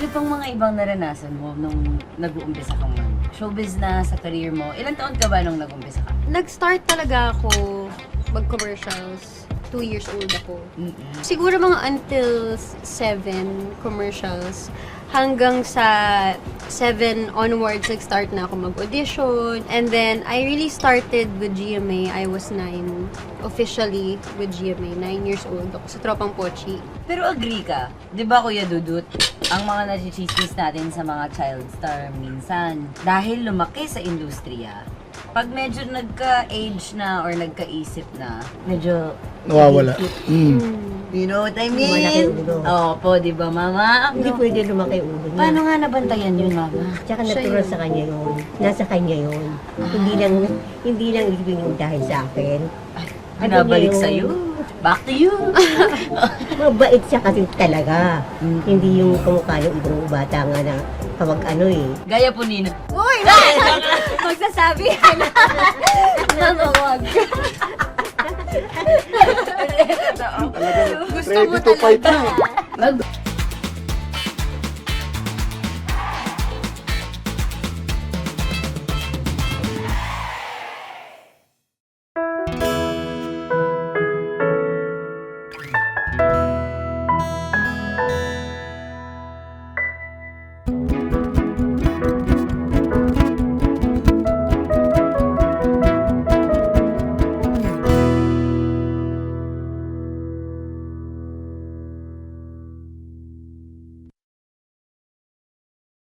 Ano pang mga ibang naranasan mo nung nag-uumpisa kang showbiz na sa career mo? Ilang taon ka ba nung nag-uumpisa ka? Nag-start talaga ako mag-commercials. 2 years old ako. Mm-mm. Siguro mga until 7 commercials. Hanggang sa 7 onwards, nag-start na ako mag-audition. And then, I really started with GMA. I was 9. Officially with GMA. 9 years old ako sa Tropang Pochi. Pero agree ka, di ba Kuya Dudut, ang mga nachichismis natin sa mga child star minsan, dahil lumaki sa industriya, pag medyo nagka-age na or nagka-isip na, medyo Nawawala. You know what I Malaki mean? ulo. Opo, di ba mama? Hindi pwede lumaki ulo niya. Paano nga nabantayan yun, mama? Tsaka natural sa kanya yun. Nasa kanya yun. Hindi lang ibig yung dahil sa akin. Binabalik Ano niya sa'yo. Back to you. Mabait siya kasi talaga. Hindi yung kamukha ng ibang bata nga na kapag ano eh. Gaya po Nino. Uy! Magsasabi na wag. Talagang ready to fight na. Mag